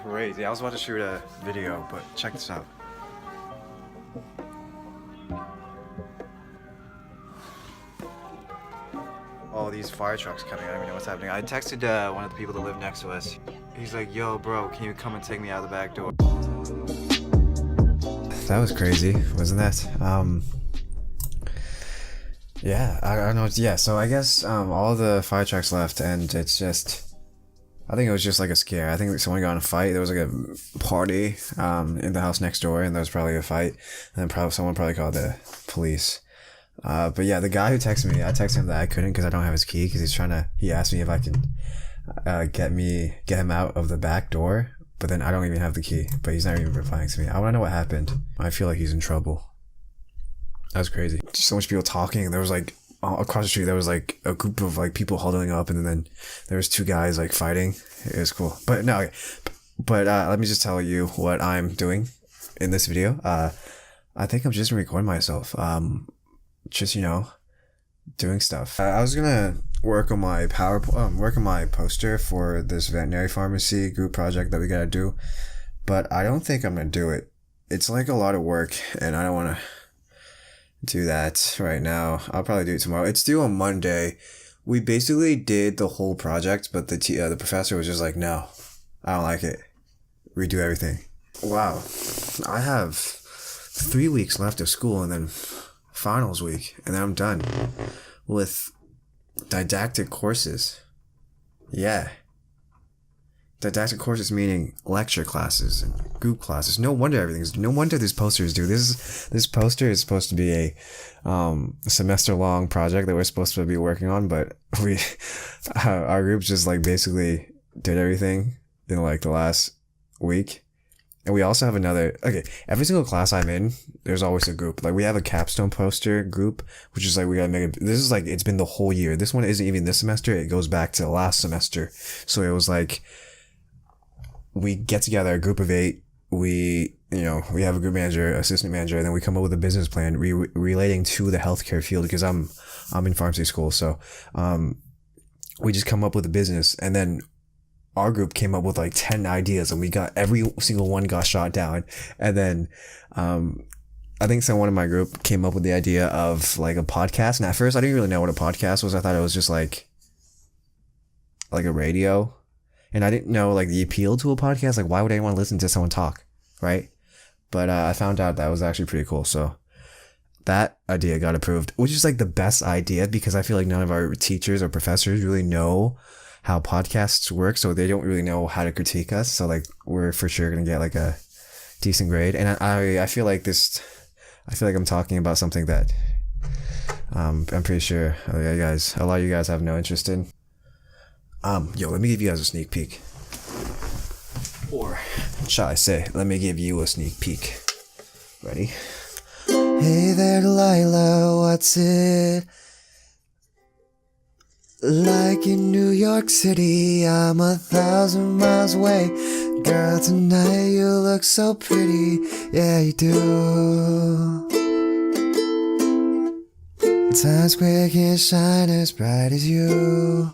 crazy. I was about to shoot a video, but check this out. All these fire trucks coming. I don't even know what's happening. I texted one of the people that live next to us. He's like, yo, bro, can you come and take me out of the back door? That was crazy, wasn't that? Yeah, I don't know. Yeah, so I guess all the fire trucks left, and it's just... I think it was just like a scare. I think someone got in a fight. There was like a party in the house next door, and there was probably a fight. And then someone called the police. But yeah, the guy who texted me, I texted him that I couldn't because I don't have his key, because he asked me if I can get him out of the back door, but then I don't even have the key, but he's not even replying to me. I want to know what happened. I feel like he's in trouble. That was crazy. Just so much people talking, and there was like, across the street, there was like a group of like people huddling up, and then there was two guys like fighting. It was cool. But no, okay. But let me just tell you what I'm doing in this video. I think I'm just recording myself. Just, doing stuff. I was gonna work on my poster for this veterinary pharmacy group project that we gotta do, but I don't think I'm gonna do it. It's like a lot of work, and I don't want to do that right now. I'll probably do it tomorrow. It's due on Monday. We basically did the whole project, but the professor was just like, no, I don't like it. Redo everything. Wow. I have 3 weeks left of school, and then finals week, and then I'm done with didactic courses. Yeah. Didactic courses meaning lecture classes and group classes. No wonder this poster is due. This poster is supposed to be a semester long project that we're supposed to be working on, but our group just like basically did everything in like the last week. And we also have every single class I'm in, there's always a group. Like we have a capstone poster group, which is like, we gotta make this is like, it's been the whole year. This one isn't even this semester. It goes back to last semester. So it was like, we get together, a group of 8. We have a group manager, assistant manager, and then we come up with a business plan relating to the healthcare field, because I'm in pharmacy school. So, we just come up with a business, and then our group came up with like 10 ideas, and every single one got shot down. And then, I think someone in my group came up with the idea of like a podcast. And at first I didn't really know what a podcast was. I thought it was just like a radio. And I didn't know like the appeal to a podcast. Like, why would anyone listen to someone talk? Right. But, I found out that was actually pretty cool. So that idea got approved, which is like the best idea, because I feel like none of our teachers or professors really know how podcasts work, so they don't really know how to critique us. So like, we're for sure gonna get like a decent grade. And I feel like I'm talking about something that I'm pretty sure a lot of you guys have no interest in. Let me give you guys a sneak peek, or shall I say, let me give you a sneak peek. Ready? Hey there, Delilah, what's it like in New York City? I'm 1,000 miles away. Girl, tonight you look so pretty. Yeah, you do. Times Square can't shine as bright as you.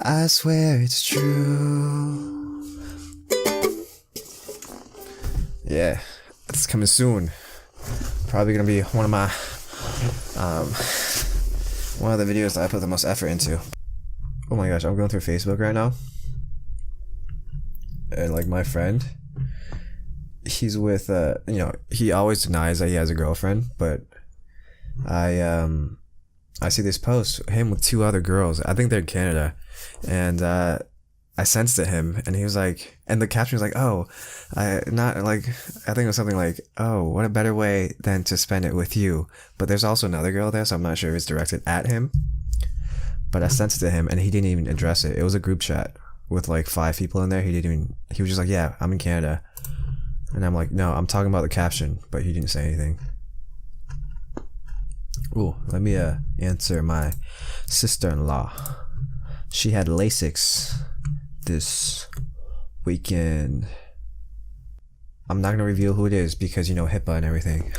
I swear it's true. Yeah, it's coming soon. Probably gonna be one of my one of the videos that I put the most effort into. Oh my gosh, I'm going through Facebook right now, and like my friend, he's with he always denies that he has a girlfriend, but I see this post, him with 2 other girls. I think they're in Canada, and I sensed it him, and he was like, and the caption was like, I think it was something like, oh, what a better way than to spend it with you. But there's also another girl there, so I'm not sure if it's directed at him, but I sensed it to him, and he didn't even address it. It was a group chat with like 5 people in there. He was just like, yeah, I'm in Canada. And I'm like, no, I'm talking about the caption, but he didn't say anything. Ooh, let me answer my sister-in-law. She had LASIK this weekend. I'm not gonna reveal who it is because HIPAA and everything.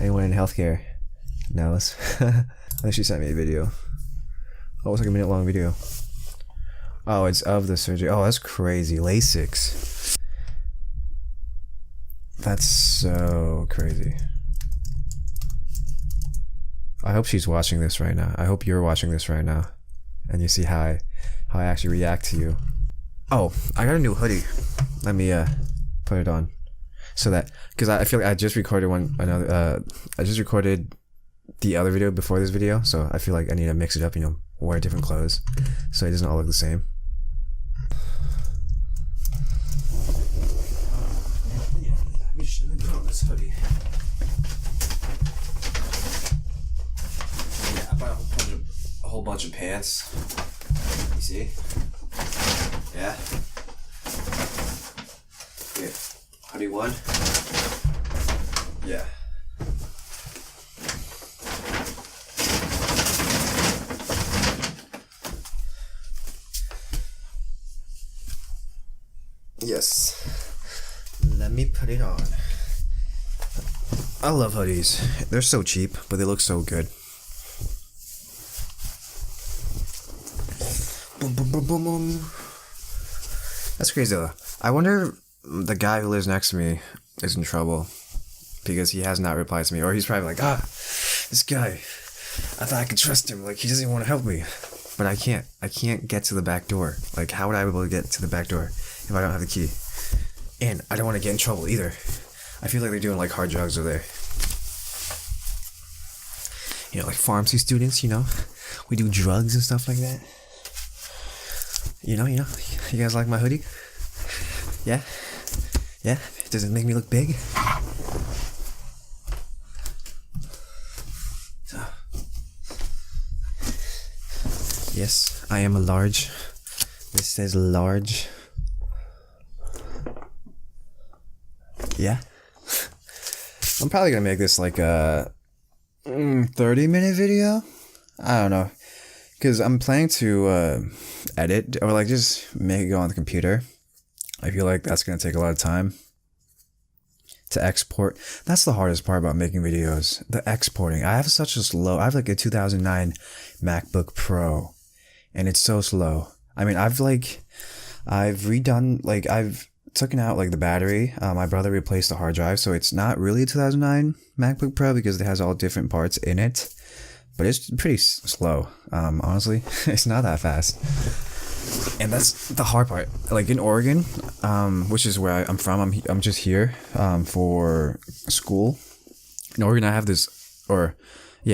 Anyone in healthcare knows. I think she sent me a video. Oh, it's like a minute long video. Oh, it's of the surgery. Oh, that's crazy. LASIX. That's so crazy. I hope she's watching this right now. I hope you're watching this right now, and you see how I actually react to you. Oh, I got a new hoodie. Let me put it on, so that because I feel like I just recorded I just recorded the other video before this video, so I feel like I need to mix it up. You know, wear different clothes, so it doesn't all look the same. Yeah, let me put on this hoodie. Yeah, I bought a whole bunch of pants. You see? Yeah. Here, hoodie one. Yeah. Yes. Let me put it on. I love hoodies. They're so cheap, but they look so good. Boom, boom, boom, boom, boom. That's crazy though. I wonder if the guy who lives next to me is in trouble because he has not replied to me, or he's probably like, this guy, I thought I could trust him. Like, he doesn't want to help me, but I can't. I can't get to the back door. Like, how would I be able to get to the back door if I don't have the key? And I don't want to get in trouble either. I feel like they're doing like hard drugs over there. You know, like pharmacy students, you know, we do drugs and stuff like that. You know, you guys like my hoodie? Yeah? Yeah? Does it make me look big? Yes, I am a large. This says large. Yeah. I'm probably gonna make this like a 30-minute video. I don't know, because I'm planning to edit or like just make it go on the computer. I feel like that's gonna take a lot of time to export. That's the hardest part about making videos, the exporting. I have like a 2009 MacBook Pro, and it's so slow. I mean, I've taken out like the battery. My brother replaced the hard drive, so it's not really a 2009 MacBook Pro because it has all different parts in it, but it's pretty slow. Honestly, it's not that fast, and that's the hard part. Like in Oregon, which is where I'm from. I'm just here for school. In Oregon, I have this, in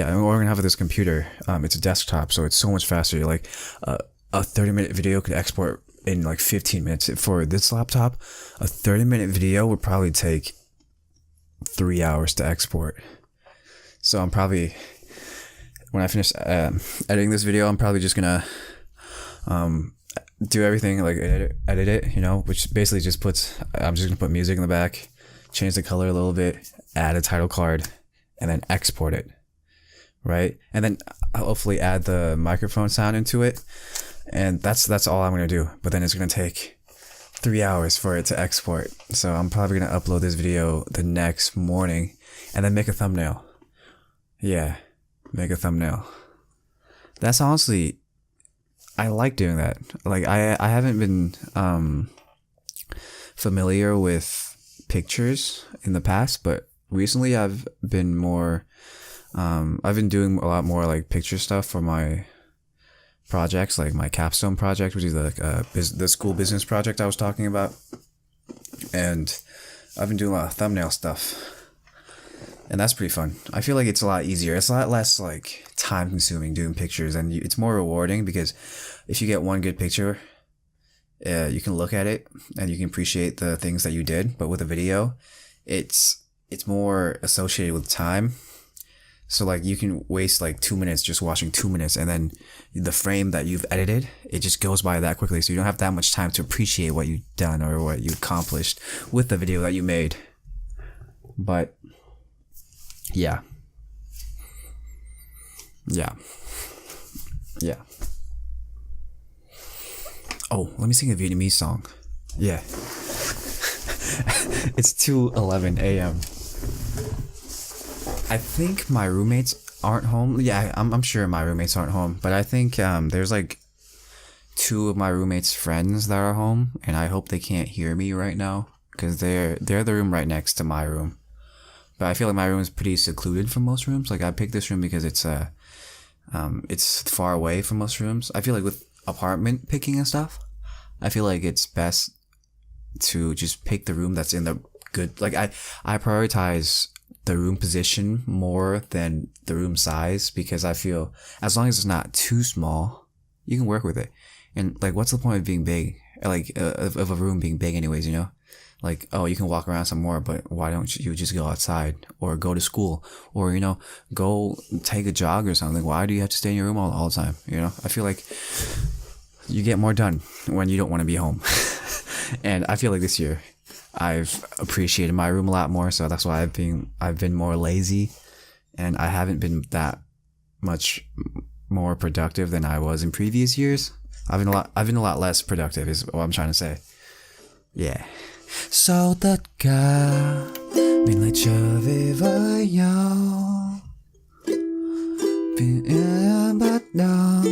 Oregon, I have this computer. It's a desktop, so it's so much faster. Like a 30-minute video could export in like 15 minutes. For this laptop, a 30-minute video would probably take 3 hours to export. So I'm probably, when I finish editing this video, I'm probably just gonna do everything, like edit it, you know, which basically just I'm just gonna put music in the back, change the color a little bit, add a title card, and then export it, right? And then I'll hopefully add the microphone sound into it. And that's all I'm gonna do. But then it's gonna take 3 hours for it to export. So I'm probably gonna upload this video the next morning and then make a thumbnail. Yeah, make a thumbnail. That's honestly, I like doing that. Like I haven't been familiar with pictures in the past, but recently I've been doing a lot more like picture stuff for my projects, like my capstone project, which is the school business project I was talking about, and I've been doing a lot of thumbnail stuff, and that's pretty fun. I feel like it's a lot easier. It's a lot less like time consuming doing pictures, and it's more rewarding because if you get one good picture, you can look at it and you can appreciate the things that you did. But with a video, it's more associated with time. So like you can waste like 2 minutes just watching 2 minutes, and then the frame that you've edited, it just goes by that quickly. So you don't have that much time to appreciate what you've done or what you accomplished with the video that you made. But yeah. Oh, let me sing a Vietnamese song. Yeah. It's 2:11 a.m. I think my roommates aren't home. Yeah, I'm sure my roommates aren't home, but I think there's like two of my roommates' friends that are home, and I hope they can't hear me right now because they're the room right next to my room. But I feel like my room is pretty secluded from most rooms. Like I picked this room because it's far away from most rooms. I feel like with apartment picking and stuff, I feel like it's best to just pick the room that's in the good. Like I prioritize the room position more than the room size because I feel as long as it's not too small, you can work with it. And like, what's the point of being big? Like of a room being big, anyways, you know? Like, oh, you can walk around some more, but why don't you just go outside or go to school or, you know, go take a jog or something? Why do you have to stay in your room all the time? You know, I feel like you get more done when you don't want to be home. And I feel like this year I've appreciated my room a lot more. So that's why I've been more lazy and I haven't been that much more productive than I was in previous years. I've been a lot less productive is what I'm trying to say. Yeah. Sau tất cả mình lại trở về với nhau. Vì yêu bắt đầu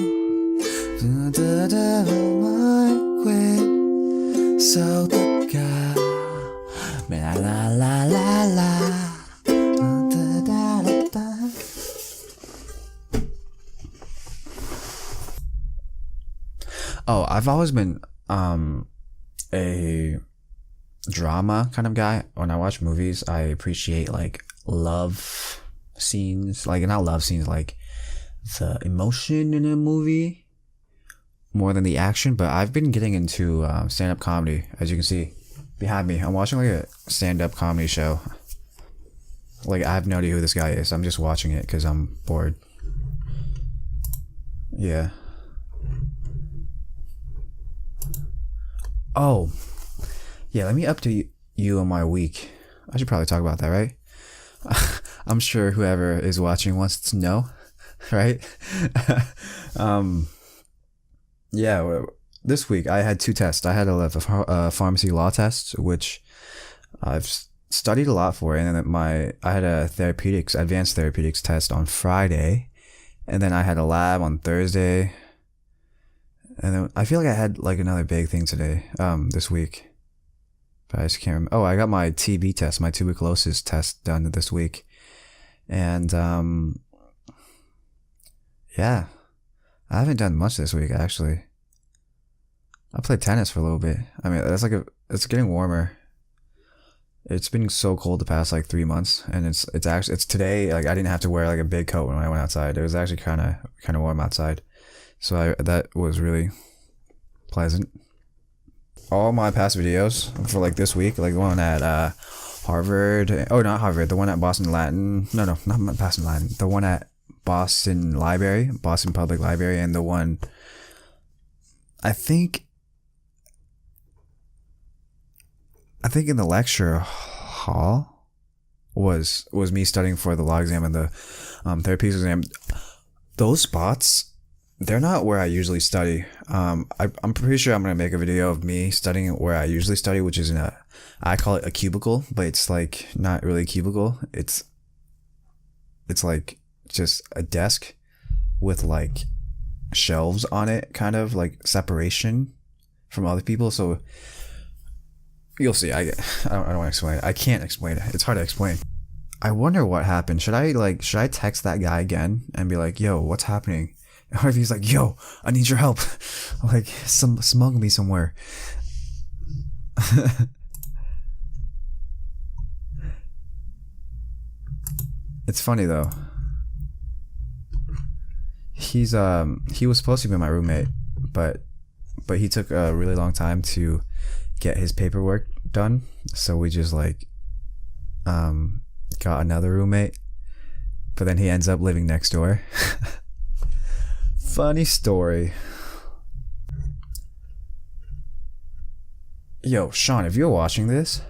từ từ mới quên. Sau tất cả mình la la la la la. Oh, I've always been a drama kind of guy. When I watch movies, I appreciate like love scenes, like not love scenes, like the emotion in a movie more than the action. But I've been getting into stand-up comedy, as you can see behind me. I'm watching like a stand-up comedy show. Like I have no idea who this guy is. I'm just watching it because I'm bored. Yeah. Oh. Yeah, let me update you on my week. I should probably talk about that, right? I'm sure whoever is watching wants to know, right? Yeah, this week I had two tests. I had a pharmacy law test, which I've studied a lot for, and then I had a advanced therapeutics test on Friday, and then I had a lab on Thursday, and then I feel like I had like another big thing today, this week. But I just can't remember. Oh, I got my TB test, my tuberculosis test done this week. And, yeah. I haven't done much this week, actually. I played tennis for a little bit. I mean, it's getting warmer. It's been so cold the past, like, 3 months. And it's today, like, I didn't have to wear, like, a big coat when I went outside. It was actually kind of warm outside. So that was really pleasant. All my past videos for like this week, like the one at Harvard, oh not Harvard, the one at Boston Latin, no, not Boston Latin, the one at Boston Public Library, and the one I think in the lecture hall was me studying for the law exam and the therapeutics exam. Those spots, they're not where I usually study. I'm pretty sure I'm going to make a video of me studying where I usually study, which is I call it a cubicle, but it's like not really a cubicle. It's like just a desk with like shelves on it, kind of like separation from other people. So you'll see. I don't want to explain it. I can't explain it. It's hard to explain. I wonder what happened. Should I text that guy again and be like, yo, what's happening? Or if he's like, yo, I need your help. Like, smug me somewhere. It's funny though. He was supposed to be my roommate, but he took a really long time to get his paperwork done. So we just like got another roommate. But then he ends up living next door. Funny story. Yo, Sean, if you're watching this,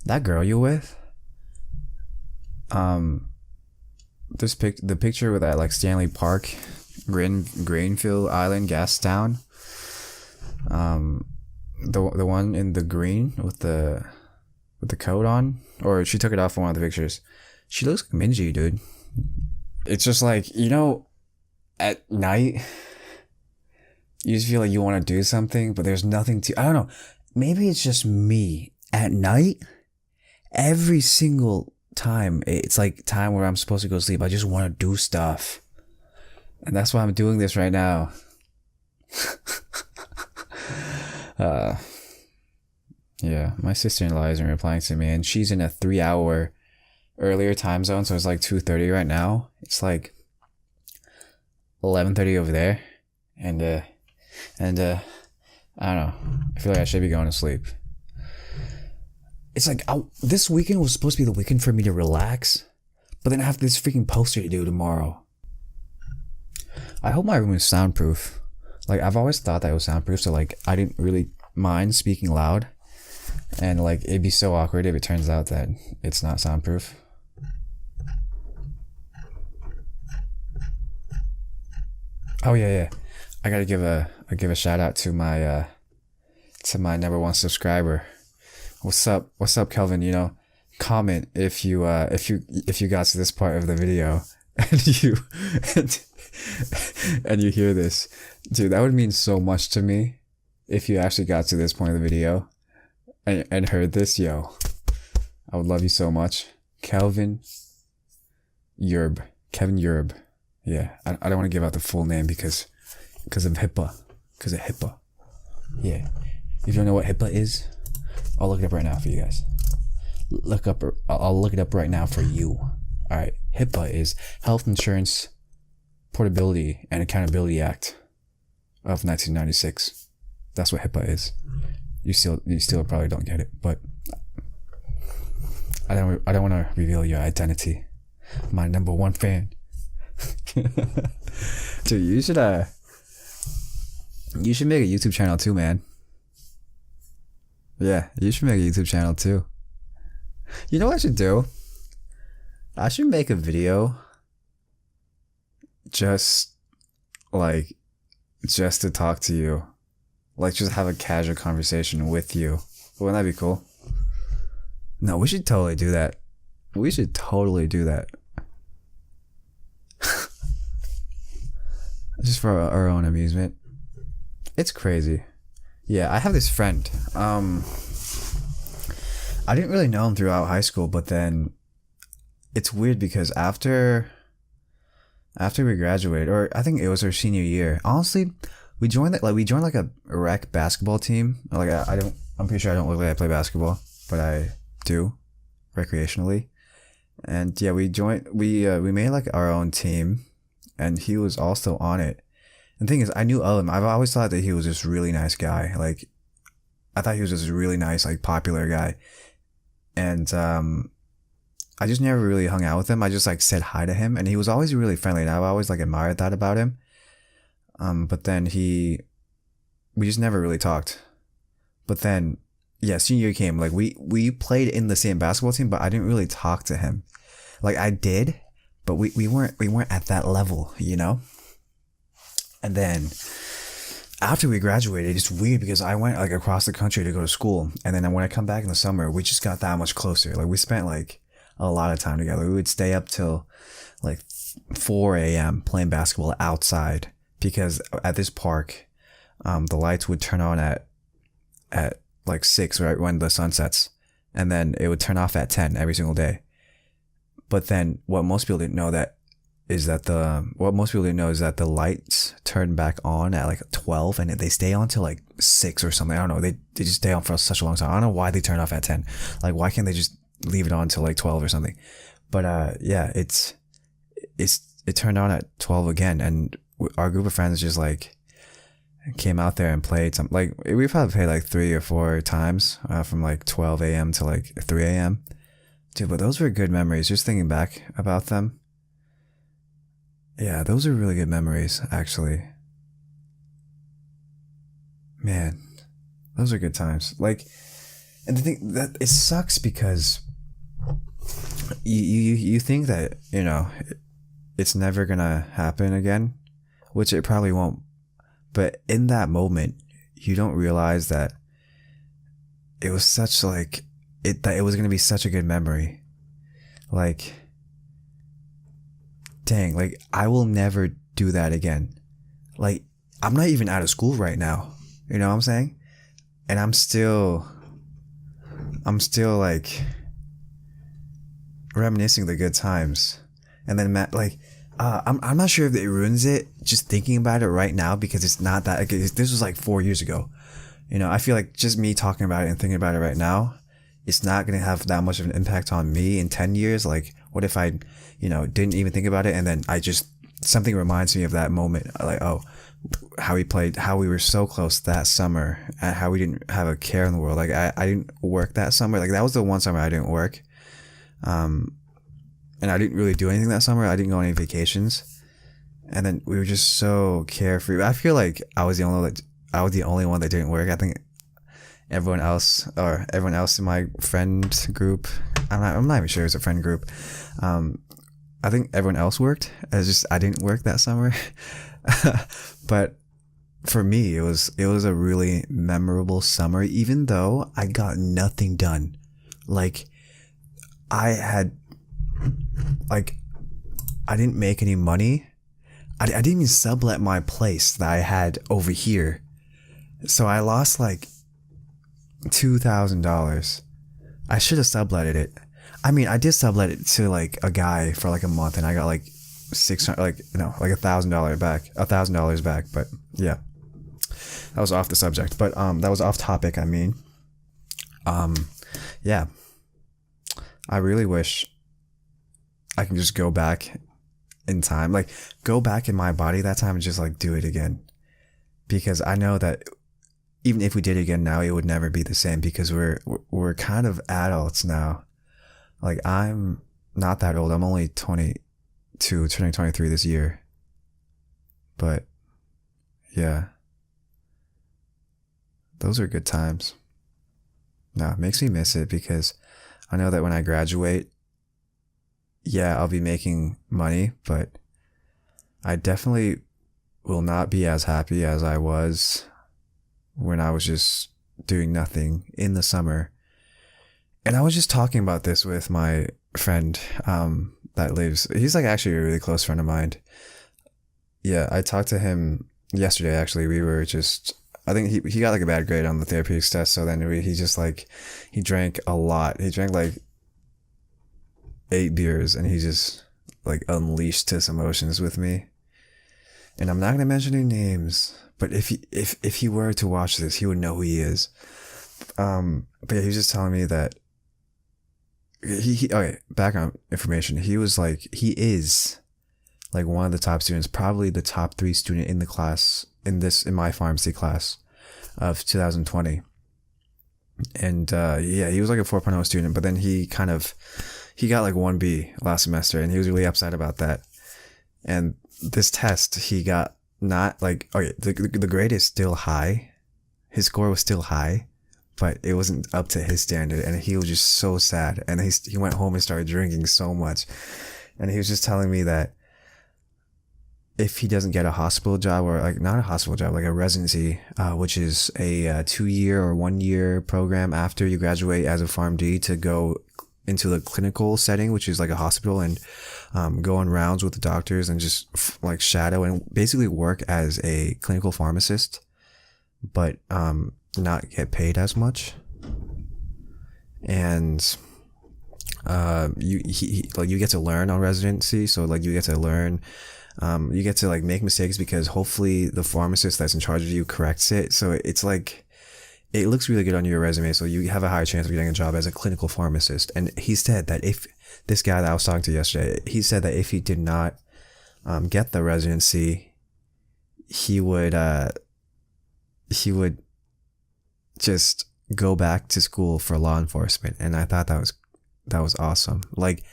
that girl you with, the picture with that like Stanley Park, Greenfield Island gas town, the one in the green with the coat on, or she took it off in one of the pictures. She looks like Minji, dude. It's just like, you know, at night, You just feel like you want to do something, but there's nothing to. I don't know. Maybe it's just me. At night, every single time, it's like time where I'm supposed to go to sleep. I just want to do stuff. And that's why I'm doing this right now. Yeah, my sister-in-law isn't replying to me, and she's in a 3-hour earlier time zone, so it's like 2:30 right now. It's like 11:30 over there, and I don't know. I feel like I should be going to sleep. It's like this weekend was supposed to be the weekend for me to relax, but then I have this freaking poster to do tomorrow. I hope my room is soundproof. Like, I've always thought that it was soundproof, so like I didn't really mind speaking loud, and like it'd be so awkward if it turns out that it's not soundproof. Oh yeah. I gotta give a shout out to my #1 subscriber. What's up, Kelvin? You know, comment if you got to this part of the video and you and you hear this, dude. That would mean so much to me if you actually got to this point of the video and heard this. Yo, I would love you so much, Kevin Yerb. Yeah, I don't want to give out the full name because of HIPAA. Because of HIPAA. Yeah. If you don't know what HIPAA is, I'll look it up right now for you guys. I'll look it up right now for you. Alright. HIPAA is Health Insurance Portability and Accountability Act of 1996. That's what HIPAA is. You still probably don't get it, but I don't want to reveal your identity. My #1 fan. Dude, you should make a YouTube channel too, man. Yeah, you should make a YouTube channel too. You know what I should do? I should make a video just to talk to you. Like, just have a casual conversation with you. Wouldn't that be cool? No, we should totally do that. We should totally do that. Just for our own amusement. It's crazy. Yeah, I have this friend. I didn't really know him throughout high school, but then it's weird because after we graduated, or I think it was our senior year, honestly, we joined like a rec basketball team. Like I'm pretty sure I don't look like I play basketball, but I do recreationally. And yeah, we made like our own team, and he was also on it. And the thing is, I knew of him. I've always thought that he was this really nice guy. Like, I thought he was just a really nice, like, popular guy. And I just never really hung out with him. I just like said hi to him, and he was always really friendly, and I've always like admired that about him. But then we just never really talked. But then, yeah, senior year came. Like, we played in the same basketball team, but I didn't really talk to him. Like, I did, but we weren't at that level, you know. And then after we graduated, it's weird because I went like across the country to go to school. And then when I come back in the summer, we just got that much closer. Like, we spent like a lot of time together. We would stay up till like 4 a.m. playing basketball outside because at this park, the lights would turn on at like 6, right when the sun sets. And then it would turn off at 10 every single day. But then what most people didn't know is that the lights turn back on at like 12 and they stay on till like 6 or something. I don't know. They just stay on for such a long time. I don't know why they turn off at 10. Like, why can't they just leave it on till like 12 or something? But yeah, it turned on at 12 again, and our group of friends just like came out there and played some, like, we probably played like 3 or 4 times from like 12 a.m. to like 3 a.m. Dude, but those were good memories. Just thinking back about them. Yeah, those are really good memories, actually. Man, those are good times. Like, and the thing that it sucks because you think that, you know, it's never gonna happen again, which it probably won't. But in that moment, you don't realize that it was such like that it was gonna be such a good memory. Like, dang, like, I will never do that again. Like, I'm not even out of school right now. You know what I'm saying? And I'm still like reminiscing the good times. And then like, I'm not sure if it ruins it just thinking about it right now, because it's not that, like, this was like 4 years ago. You know, I feel like just me talking about it and thinking about it right now, it's not going to have that much of an impact on me in 10 years. Like, what if I, didn't even think about it, and then something reminds me of that moment. Like, oh, how we were so close that summer, and how we didn't have a care in the world. Like, I didn't work that summer. Like, that was the one summer I didn't work. And I didn't really do anything that summer. I didn't go on any vacations. And then we were just so carefree. I feel like I was the only one that didn't work. I think everyone else in my friend group, I'm not even sure it's a friend group. I think everyone else worked. I didn't work that summer. But for me, it was a really memorable summer, even though I got nothing done. Like, I didn't make any money. I didn't even sublet my place that I had over here. So I lost like $2,000. I should have subletted it. I mean, I did sublet it to like a guy for like a month, and I got like $1,000 back. But yeah, that was off the subject. But that was off topic. I mean, yeah, I really wish I can just go back in time, like go back in my body that time and just like do it again, because I know that even if we did it again now, it would never be the same, because we're kind of adults now. Like, I'm not that old. I'm only 22, turning 23 this year. But yeah, those are good times. No, it makes me miss it, because I know that when I graduate, yeah, I'll be making money, but I definitely will not be as happy as I was when I was just doing nothing in the summer. And I was just talking about this with my friend he's like actually a really close friend of mine. Yeah, I talked to him yesterday, actually. I think he got like a bad grade on the therapeutics test, so then he drank a lot. He drank like 8 beers, and he just like unleashed his emotions with me. And I'm not going to mention any names, but if he were to watch this, he would know who he is. But yeah, he was just telling me that okay, background information. He is like one of the top students, probably the top 3 student in the class, in my pharmacy class of 2020. And yeah, he was like a 4.0 student, but then he got like 1B last semester, and he was really upset about that. And this test, he got not like, okay, the grade is still high. His score was still high, but it wasn't up to his standard, and he was just so sad. And he went home and started drinking so much. And he was just telling me that if he doesn't get a hospital job, or like not a hospital job, like a residency, which is a 2-year or 1-year program after you graduate as a PharmD to go into the clinical setting, which is like a hospital, and go on rounds with the doctors and just like shadow and basically work as a clinical pharmacist, but not get paid as much. And you get to learn on residency, so like you get to learn. You get to like make mistakes, because hopefully the pharmacist that's in charge of you corrects it. So it's like, it looks really good on your resume. So you have a higher chance of getting a job as a clinical pharmacist. And he said that if this guy that I was talking to yesterday, he said that if he did not get the residency, he would just go back to school for law enforcement. And I thought that was awesome. Like,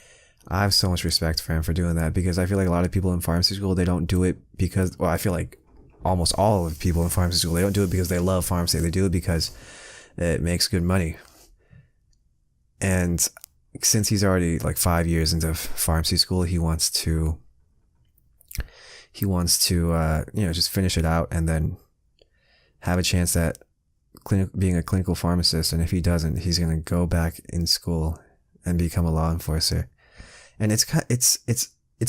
I have so much respect for him for doing that, because I feel like a lot of people in pharmacy school, they don't do it because, well, I feel like almost all of the people in pharmacy school, they don't do it because they love pharmacy. They do it because it makes good money. And since he's already like 5 years into pharmacy school, he wants to just finish it out and then have a chance at being a clinical pharmacist. And if he doesn't, he's going to go back in school and become a law enforcer. And it's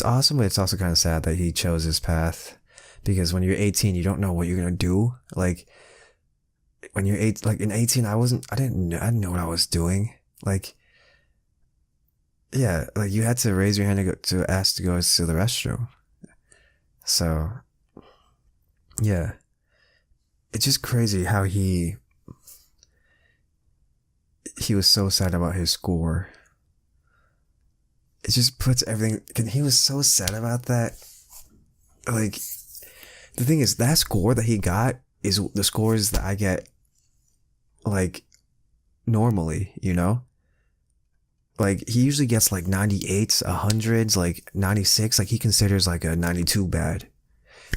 awesome, but it's also kind of sad that he chose his path, because when you're 18, you don't know what you're gonna do. Like when you're like in 18, I didn't know what I was doing. Like, yeah, like you had to raise your hand to ask to go to the restroom. So yeah, it's just crazy how he was so sad about his score. It just puts everything. He was so sad about that. Like, the thing is, that score that he got is the scores that I get, like, normally, you know? Like, he usually gets, like, 98s, 100s, like, 96. Like, he considers, like, a 92 bad.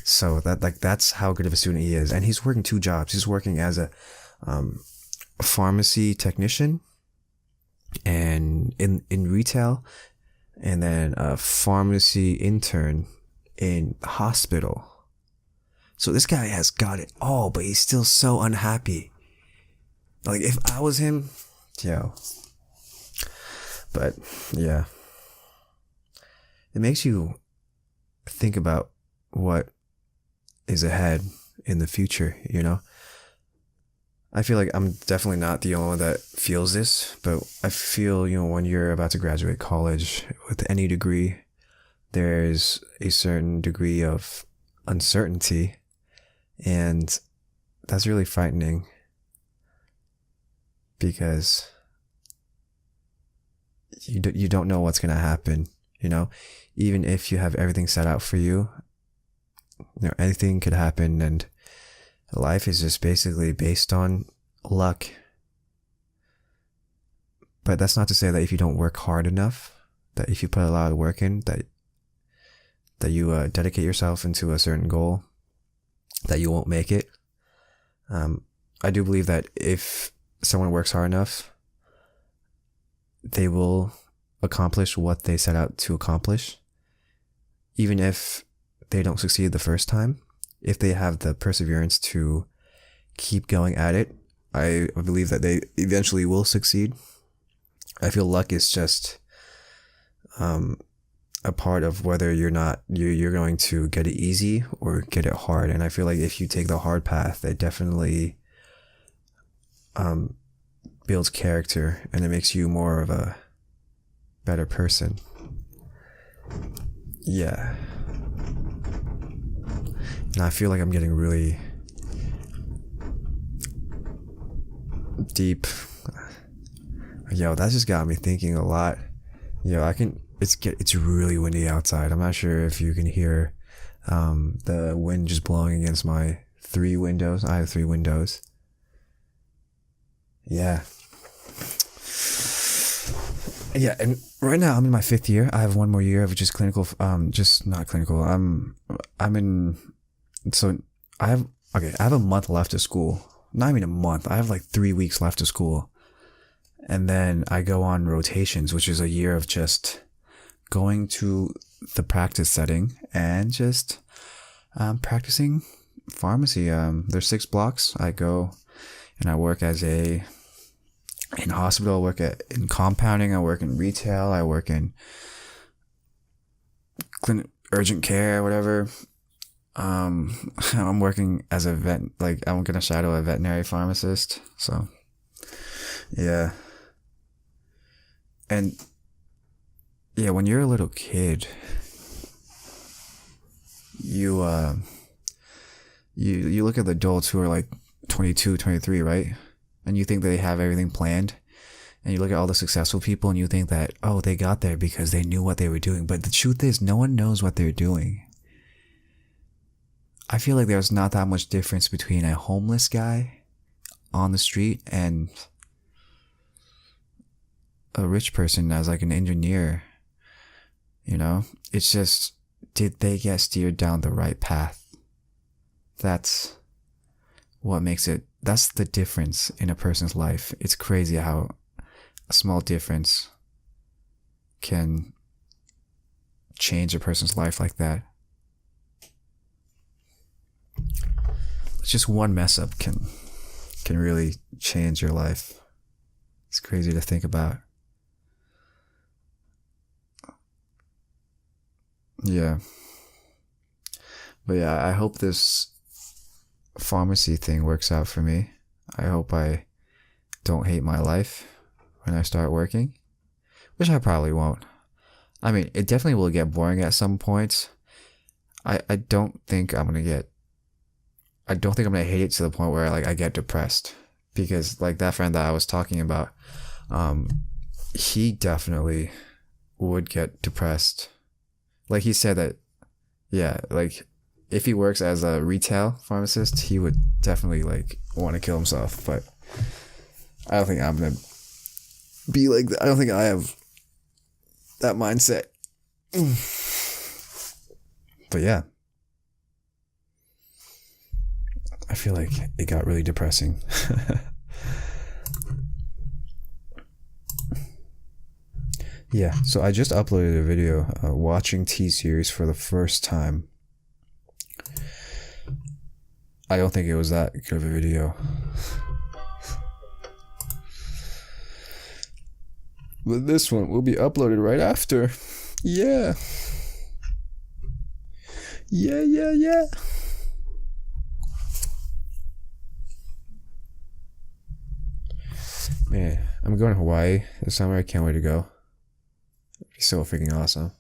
So, that's how good of a student he is. And he's working 2 jobs. He's working as a pharmacy technician and in retail, and then a pharmacy intern in hospital. So this guy has got it all, but he's still so unhappy. Like, if I was him, yo. But yeah, it makes you think about what is ahead in the future, you know? I feel like I'm definitely not the only one that feels this, but I feel, when you're about to graduate college with any degree, there's a certain degree of uncertainty, and that's really frightening because you don't know what's going to happen, even if you have everything set out for you, anything could happen, and life is just basically based on luck. But that's not to say that if you don't work hard enough, that if you put a lot of work in, that you dedicate yourself into a certain goal, that you won't make it. I do believe that if someone works hard enough, they will accomplish what they set out to accomplish, even if they don't succeed the first time. If they have the perseverance to keep going at it, I believe that they eventually will succeed. I feel luck is just a part of whether you're going to get it easy or get it hard. And I feel like if you take the hard path, it definitely builds character, and it makes you more of a better person. Yeah. And I feel like I'm getting really deep. Yo, that just got me thinking a lot. Yo, it's really windy outside. I'm not sure if you can hear the wind just blowing against my 3 windows. I have 3 windows. Yeah. Yeah, and right now I'm in my 5th year. I have 1 more year of just clinical, just not clinical. I'm in, so I have a month left of school. Not even a month. I have like 3 weeks left of school. And then I go on rotations, which is a year of just going to the practice setting and just practicing pharmacy. There's 6 blocks. I go and I work in hospital, I work in compounding, I work in retail, I work in urgent care, whatever. I'm working as a vet, like I'm gonna shadow a veterinary pharmacist. So yeah. And yeah, when you're a little kid, you look at the adults who are like 22, 23, right? And you think they have everything planned. And you look at all the successful people and you think that, oh, they got there because they knew what they were doing. But the truth is, no one knows what they're doing. I feel like there's not that much difference between a homeless guy on the street and a rich person as like an engineer. It's just, did they get steered down the right path? That's what makes it. That's the difference in a person's life. It's crazy how a small difference can change a person's life like that. Just one mess up can really change your life. It's crazy to think about. Yeah. But yeah, I hope this pharmacy thing works out for me. I hope I don't hate my life when I start working, which I probably won't. I mean, it definitely will get boring at some points. I don't think I'm gonna get. I don't think I'm gonna hate it to the point where like I get depressed, because like that friend that I was talking about, he definitely would get depressed. Like he said that, yeah, like if he works as a retail pharmacist, he would definitely like want to kill himself. But I don't think I'm gonna be like that. I don't think I have that mindset. But yeah, I feel like it got really depressing. Yeah, so I just uploaded a video watching T-Series for the first time. I don't think it was that good of a video. But this one will be uploaded right after. Yeah. Yeah. Man, I'm going to Hawaii this summer. I can't wait to go. It'd be so freaking awesome.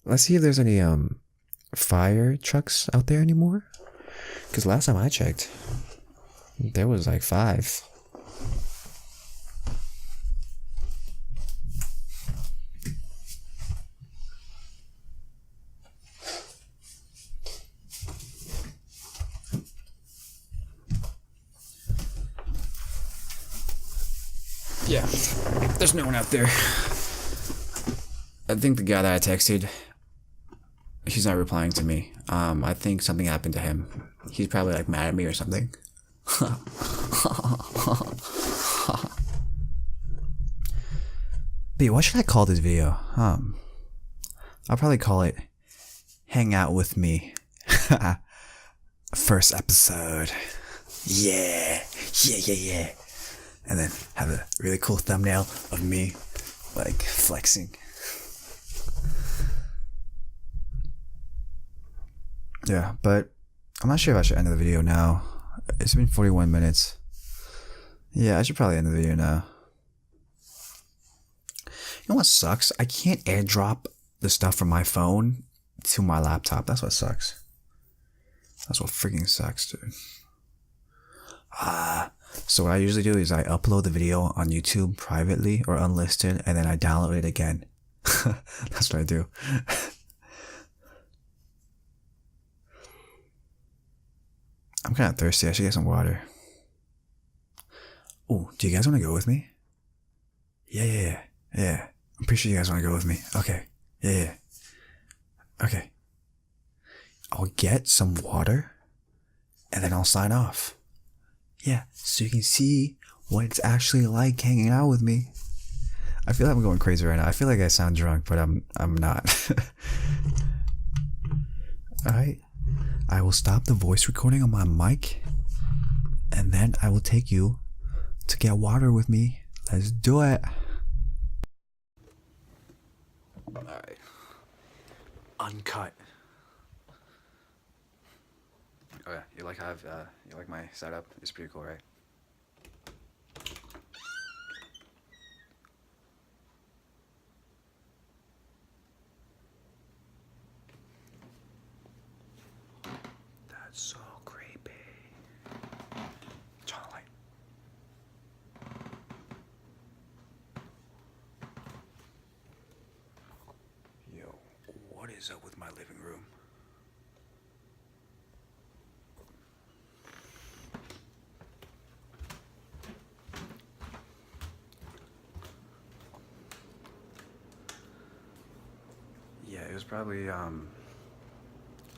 Let's see if there's any fire trucks out there anymore. Because last time I checked, there was like 5. Yeah, there's no one out there. I think the guy that I texted, he's not replying to me. I think something happened to him. He's probably like mad at me or something. But what should I call this video? I'll probably call it Hangout with Me. First episode. Yeah. And then have a really cool thumbnail of me like flexing. Yeah, but I'm not sure if I should end the video now. It's been 41 minutes. Yeah, I should probably end the video now. You know what sucks? I can't airdrop the stuff from my phone to my laptop. That's what sucks. That's what freaking sucks, dude. So what I usually do is I upload the video on YouTube privately or unlisted, and then I download it again. That's what I do. I'm kind of thirsty. I should get some water. Oh, do you guys want to go with me? Yeah. I'm pretty sure you guys want to go with me. Okay. Yeah. Okay. I'll get some water, and then I'll sign off. Yeah, so you can see what it's actually like hanging out with me. I feel like I'm going crazy right now. I feel like I sound drunk, but I'm not. Alright. I will stop the voice recording on my mic, and then I will take you to get water with me. Let's do it. Alright. Uncut. Oh yeah, you like my setup? It's pretty cool, right? That's so creepy. Turn on light. Yo, what is up with my living room? Yeah, it was probably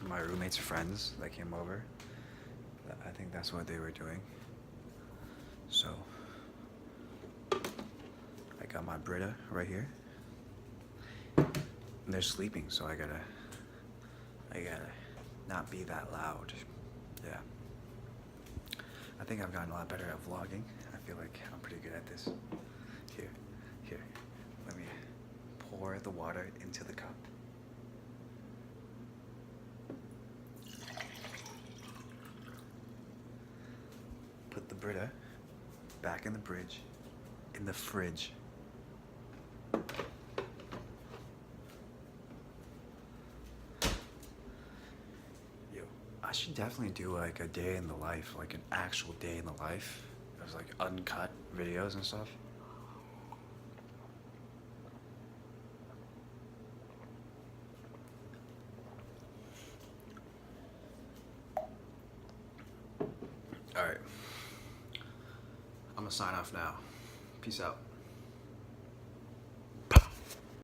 my roommate's friends that came over. I think that's what they were doing. So I got my Brita right here. And they're sleeping, so I gotta not be that loud. Yeah. I think I've gotten a lot better at vlogging. I feel like I'm pretty good at this. Here. Let me pour the water into the cup. Brita. Back in the bridge. In the fridge. Yo, I should definitely do like a day in the life, like an actual day in the life. It was like uncut videos and stuff. Alright. I'm gonna sign off now. Peace out.